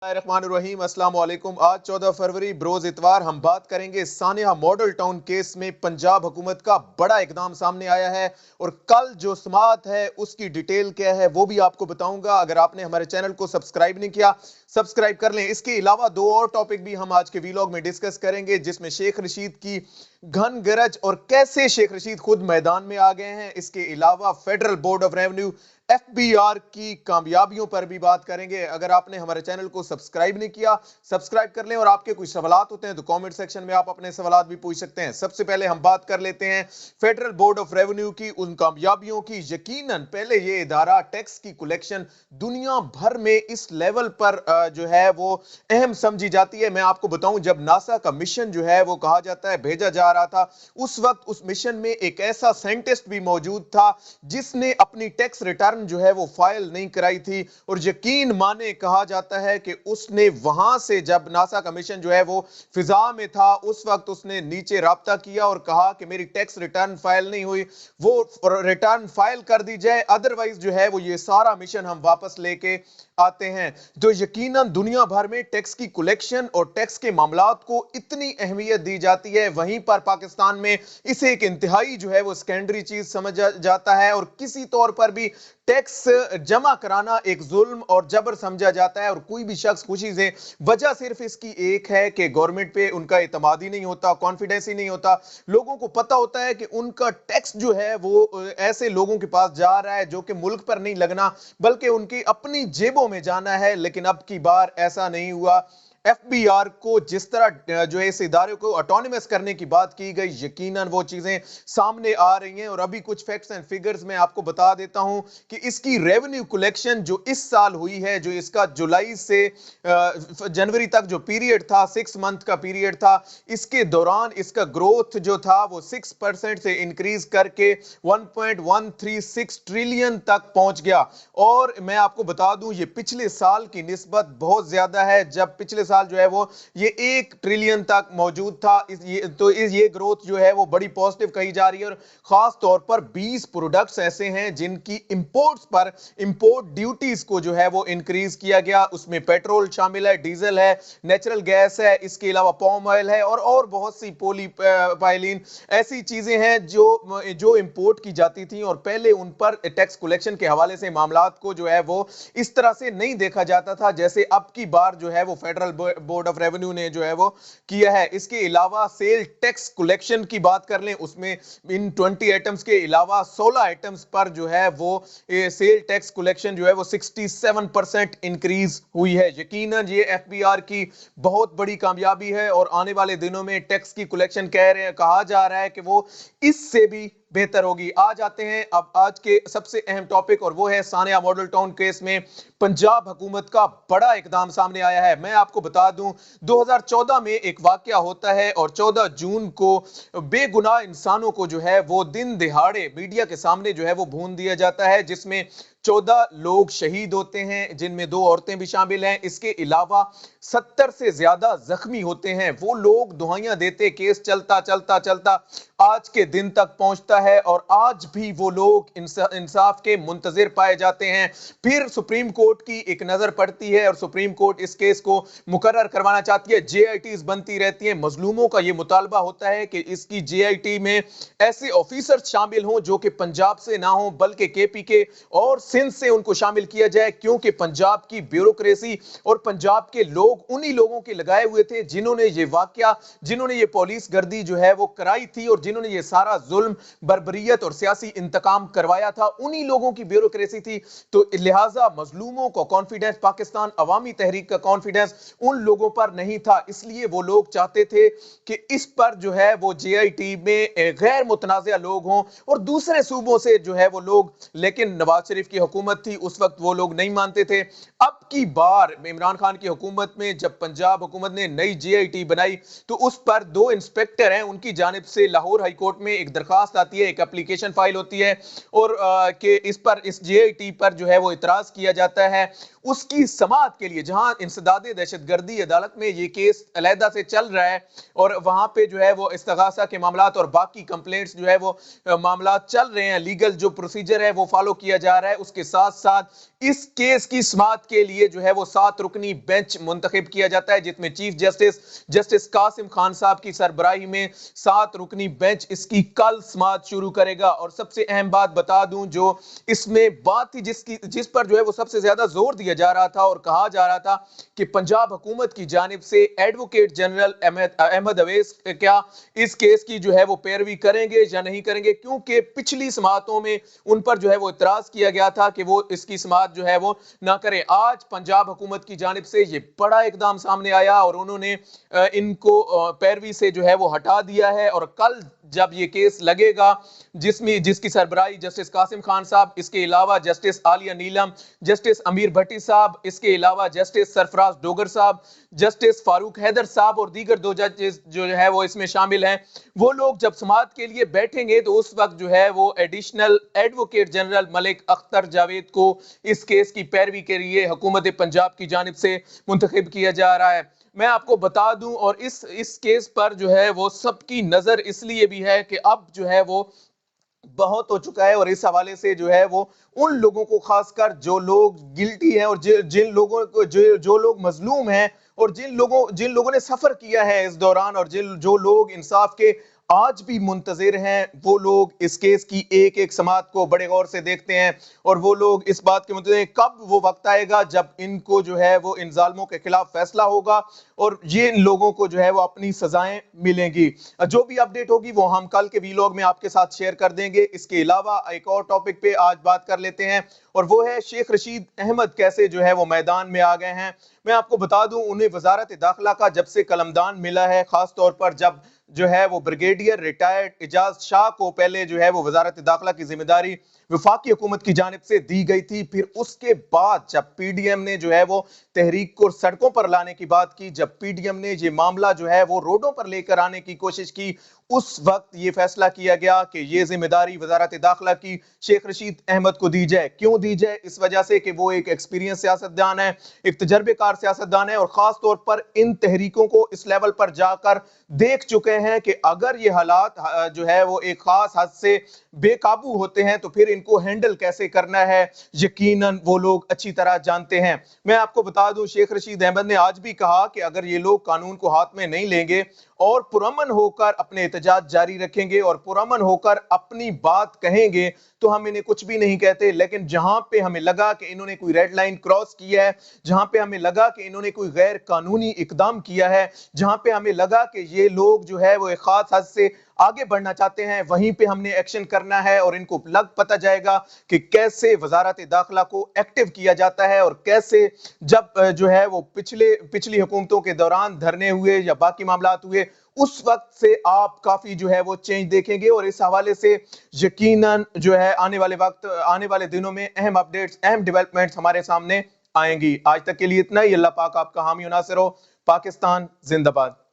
रहीम अस्सलाम वालेकुम। आज 14 फरवरी बरोज इतवार हम बात करेंगे सानिया मॉडल टाउन केस में पंजाब हुकूमत का बड़ा इकदाम सामने आया है और कल जो समाअत है उसकी डिटेल क्या है वो भी आपको बताऊंगा। अगर आपने हमारे चैनल को सब्सक्राइब नहीं किया सब्सक्राइब कर लें। इसके अलावा दो और टॉपिक भी हम आज के वीलॉग में डिस्कस करेंगे, जिसमें शेख रशीद की घन गरज और कैसे शेख रशीद खुद मैदान में आ गए हैं। इसके अलावा federal board of revenue FBR की कामयाबियों पर भी बात करेंगे। अगर आपने हमारे चैनल को सब्सक्राइब नहीं किया सब्सक्राइब कर लें और आपके कोई सवालात होते हैं तो कमेंट सेक्शन में आप अपने सवालात भी पूछ सकते हैं। सबसे पहले हम बात कर लेते हैं फेडरल बोर्ड ऑफ रेवेन्यू की उन कामयाबियों की। यकीनन पहले ये इदारा टैक्स की कलेक्शन दुनिया भर में इस लेवल पर जो है वो अहम समझी जाती है। मैं आपको बताऊं, जब नासा का मिशन जो है वो कहा जाता है भेजा जा रहा था, उस वक्त उस मिशन में एक ऐसा साइंटिस्ट भी मौजूद था जिसने अपनी टैक्स रिटर्न जो है वो फाइल नहीं कराई थी और यकीन माने कहा जाता है कि उसने वहां से, जब नासा का मिशन जो है वो फिजा में था, उस वक्त उसने नीचे राब्ता किया और कहा कि मेरी टैक्स रिटर्न फाइल नहीं हुई, वो रिटर्न फाइल कर दी जाए, अदरवाइज जो है वो ये सारा मिशन हम वापस लेके आते हैं। तो यकीनन दुनिया भर में टैक्स की कलेक्शन और टैक्स के मामलात को इतनी अहमियत दी जाती है, वहीं पर पाकिस्तान में इसे एक इंतहाई जो है वो सेकेंडरी चीज समझा जाता है और किसी तौर पर भी टैक्स जमा कराना एक जुल्म और जबर समझा जाता है। और कोई भी शख्स खुशी से, वजह सिर्फ इसकी एक है कि गवर्नमेंट पे उनका इतमाद ही नहीं होता, कॉन्फिडेंस ही नहीं होता। लोगों को पता होता है कि उनका टैक्स जो है वो ऐसे लोगों के पास जा रहा है जो कि मुल्क पर नहीं लगना बल्कि उनकी अपनी जेबों में जाना है। लेकिन अब की बार ऐसा नहीं हुआ। FBR को जिस तरह जो है इस इदारे को ऑटोनमस करने की बात की गई, यकीनन वो चीजें सामने आ रही हैं। और अभी कुछ फैक्ट्स एंड फिगर्स मैं आपको बता देता हूं कि इसकी रेवेन्यू कलेक्शन जो इस साल हुई है, जो इसका जुलाई से जनवरी तक जो पीरियड था, 6 मंथ का पीरियड था, इसके दौरान इसका ग्रोथ जो था वो 6% से इंक्रीज करके 1.136 ट्रिलियन तक पहुंच गया। और मैं आपको बता दूं ये पिछले साल की निस्बत बहुत ज्यादा है, जब पिछले साल जो है वो ये 1 ट्रिलियन तक मौजूद था। ये ग्रोथ जो है वो बड़ी पॉजिटिव कही जा रही है। और खास तौर पर 20 प्रोडक्ट्स ऐसे हैं जिनकी इंपोर्ट्स पर इंपोर्ट ड्यूटीज को जो है वो इंक्रीज किया गया। उसमें पेट्रोल शामिल है, डीजल है, नेचुरल गैस है, इसके अलावा पॉम ऑयल है और बहुत सी पोलीपाइलिन ऐसी चीजें हैं जो इंपोर्ट की जाती थी और पहले उन पर टैक्स कलेक्शन के हवाले से मामलात को जो है वो इस तरह से नहीं देखा जाता था जैसे अब की बार जो है वो फेडरल बोर्ड ऑफ रेवेन्यू ने जो है वो किया है। इसके अलावा सेल टैक्स कलेक्शन की बात कर लें, उसमें इन 20 आइटम्स के अलावा 16 आइटम्स पर जो है वो सेल टैक्स कलेक्शन जो है वो 67% इंक्रीज हुई है। यकीनन ये FBR की बहुत बड़ी कामयाबी है और आने वाले दिनों में टैक्स की कलेक्शन कहा जा रहा है कि वो इससे भी बेहतर होगी। आ जाते हैं अब आज के सबसे अहम टॉपिक और वो है सानिया मॉडल टाउन केस में पंजाब हुकूमत का बड़ा इकदाम सामने आया है। मैं आपको बता दूं 2014 में एक वाकया होता है और 14 जून को बेगुनाह इंसानों को जो है वो दिन दिहाड़े मीडिया के सामने जो है वो भून दिया जाता है, जिसमें 14 लोग शहीद होते हैं जिनमें 2 औरतें भी शामिल हैं। इसके अलावा 70 से ज्यादा जख्मी होते हैं। वो लोग दुहाइयां देते, केस चलता चलता चलता आज के दिन तक पहुंचता है और आज भी वो लोग इंसाफ के मुंतजिर पाए जाते हैं। फिर सुप्रीम कोर्ट की एक नजर पड़ती है और सुप्रीम कोर्ट इस केस को मुकर्रर करवाना चाहती है। JITs बनती रहती हैं। मजलूमों का ये मुतालबा होता है कि इसकी JIT में ऐसे ऑफिसर शामिल हों जो कि पंजाब से ना हो बल्कि KPK और सिंध से उनको शामिल किया जाए, क्योंकि पंजाब की ब्यूरोक्रेसी और पंजाब के लोग उन्हीं लोगों के लगाए हुए थे जिन्होंने ये वाकया, जिन्होंने ये पुलिस गर्दी जो है वो कराई थी और जिन्होंने ये सारा जुल्म, बर्बरियत और सियासी इंतकाम करवाया था, उन्हीं लोगों की ब्यूरोक्रेसी थी। तो लिहाजा मजलूमों को कॉन्फिडेंस, पाकिस्तान अवामी तहरीक का कॉन्फिडेंस उन लोगों पर नहीं था। इसलिए वो लोग चाहते थे कि इस पर जो है वो JIT में गैर मुतनाज़िया लोग हों और दूसरे सूबों से जो है वो लोग, लेकिन नवाज शरीफ की हुकूमत थी उस वक्त वो लोग नहीं मानते थे। अब की बार इमरान खान की हुकूमत में जब पंजाब हुकूमत ने नई JIT बनाई तो उस पर 2 इंस्पेक्टर हैं, उनकी जानिब से लाहौर हाई कोर्ट में एक दरखास्त आती है, एक एप्लीकेशन फाइल होती है और कि इस JIT पर जो है वो इतराज किया जाता है। اس کی سماعت کے لیے جہاں انسداد دہشت گردی عدالت میں یہ کیس علیحدہ سے چل رہا ہے اور وہاں پہ جو ہے وہ استغاثہ کے معاملات اور باقی کمپلینٹس جو ہے وہ معاملات چل رہے ہیں، لیگل جو پروسیجر ہے وہ فالو کیا جا رہا ہے، اس کے ساتھ ساتھ اس کیس کی سماعت کے لیے جو ہے وہ 7 رکنی بینچ منتخب کیا جاتا ہے، جس میں چیف جسٹس قاسم خان صاحب کی سربراہی میں 7 رکنی بینچ اس کی کل سماعت شروع کرے گا۔ اور سب سے اہم بات بتا دوں جو اس میں بات تھی جس پر جو ہے وہ سب سے زیادہ زور دیا جا رہا تھا اور کہا جا رہا تھا کہ پنجاب حکومت کی جانب سے ایڈوکیٹ جنرل احمد اویس کیا اس کیس کی جو ہے وہ پیروی کریں گے یا نہیں کریں گے، کیونکہ پچھلی سماعتوں میں ان پر جو ہے وہ اعتراض کیا گیا تھا کہ وہ اس کی سماعت جو ہے وہ نہ کریں۔ آج پنجاب حکومت کی جانب سے یہ بڑا اقدام سامنے آیا اور انہوں نے ان کو پیروی سے جو ہے وہ ہٹا دیا ہے، اور کل جب یہ کیس لگے گا جس کی سربراہی جسٹس قاسم خان صاحب، اس کے علاوہ جسٹس عالیہ نیلم، جسٹس امیر بھٹی صاحب، اس کے علاوہ جسٹس سرفراز ڈوگر صاحب، جسٹس فاروق حیدر صاحب اور دیگر 2 ججز جو ہے وہ اس میں شامل ہیں، وہ لوگ جب سماعت کے لیے بیٹھیں گے تو اس وقت جو ہے وہ additional advocate general Malik Akhtar Javed کو اس کیس کی پیروی کے لیے حکومت پنجاب کی جانب سے منتخب کیا جا رہا ہے۔ میں آپ کو بتا دوں، اور اس کیس پر جو ہے وہ سب کی نظر اس لیے بھی ہے کہ اب جو ہے وہ بہت ہو چکا ہے، اور اس حوالے سے جو ہے وہ ان لوگوں کو خاص کر جو لوگ گلٹی ہیں اور جن لوگوں کو جو لوگ مظلوم ہیں اور جن لوگوں نے سفر کیا ہے اس دوران، اور جو لوگ انصاف کے آج بھی منتظر ہیں، وہ لوگ اس کیس کی ایک ایک سماعت کو بڑے غور سے دیکھتے ہیں، اور وہ لوگ اس بات کے منتظر ہیں کب وہ وقت آئے گا جب ان کو جو ہے وہ ان ظالموں کے خلاف فیصلہ ہوگا اور یہ لوگوں کو جو ہے وہ اپنی سزائیں ملیں گی۔ جو بھی اپڈیٹ ہوگی وہ ہم کل کے ویلاگ میں آپ کے ساتھ شیئر کر دیں گے۔ اس کے علاوہ ایک اور ٹاپک پہ آج بات کر لیتے ہیں، اور وہ ہے شیخ رشید احمد کیسے جو ہے وہ میدان میں آ گئے ہیں۔ میں آپ کو بتا دوں، انہیں وزارت داخلہ کا جب سے قلمدان ملا ہے، خاص طور پر جب جو ہے وہ بریگیڈیئر ریٹائرڈ اعجاز شاہ کو پہلے جو ہے وہ وزارت داخلہ کی ذمہ داری وفاقی حکومت کی جانب سے دی گئی تھی، پھر اس کے بعد جب پی ڈی ایم نے جو ہے وہ تحریک کو سڑکوں پر لانے کی بات کی، جب پی ڈی ایم نے یہ معاملہ جو ہے وہ روڈوں پر لے کر آنے کی کوشش کی، اس وقت یہ فیصلہ کیا گیا کہ یہ ذمہ داری وزارت داخلہ کی شیخ رشید احمد کو دی جائے۔ کیوں دی جائے؟ اس وجہ سے کہ وہ ایک ایکسپیرینس سیاستدان ہے، ایک تجربے کار سیاستدان ہے، اور خاص طور پر ان تحریکوں کو اس لیول پر جا کر دیکھ چکے ہیں کہ اگر یہ حالات جو ہے وہ ایک خاص حد سے بے قابو ہوتے ہیں تو پھر ان کو ہینڈل کیسے کرنا ہے، یقیناً وہ لوگ اچھی طرح جانتے ہیں۔ میں آپ کو بتا دوں، شیخ رشید احمد نے آج بھی کہا کہ اگر یہ لوگ قانون کو ہاتھ میں نہیں لیں گے اور پرامن ہو کر اپنے احتجاج جاری رکھیں گے اور پرامن ہو کر اپنی بات کہیں گے تو ہم انہیں کچھ بھی نہیں کہتے، لیکن جہاں پہ ہمیں لگا کہ انہوں نے کوئی ریڈ لائن کراس کیا ہے، جہاں پہ ہمیں لگا کہ انہوں نے کوئی غیر قانونی اقدام کیا ہے، جہاں پہ ہمیں لگا کہ یہ لوگ جو ہے وہ ایک خاص حد سے آگے بڑھنا چاہتے ہیں، وہیں پہ ہم نے ایکشن کرنا ہے، اور ان کو پتہ جائے گا کہ کیسے وزارت داخلہ کو ایکٹیو کیا جاتا ہے، اور کیسے جب جو ہے وہ پچھلی حکومتوں کے دوران دھرنے ہوئے یا باقی معاملات ہوئے، اس وقت سے آپ کافی جو ہے وہ چینج دیکھیں گے، اور اس حوالے سے یقیناً جو ہے آنے والے دنوں میں اہم اپڈیٹس، اہم ڈیولپمنٹس ہمارے سامنے آئیں گی۔ آج تک کے لیے اتنا ہی۔ اللہ پاک آپ کا حامی و ناصر ہو۔ پاکستان زندہ باد۔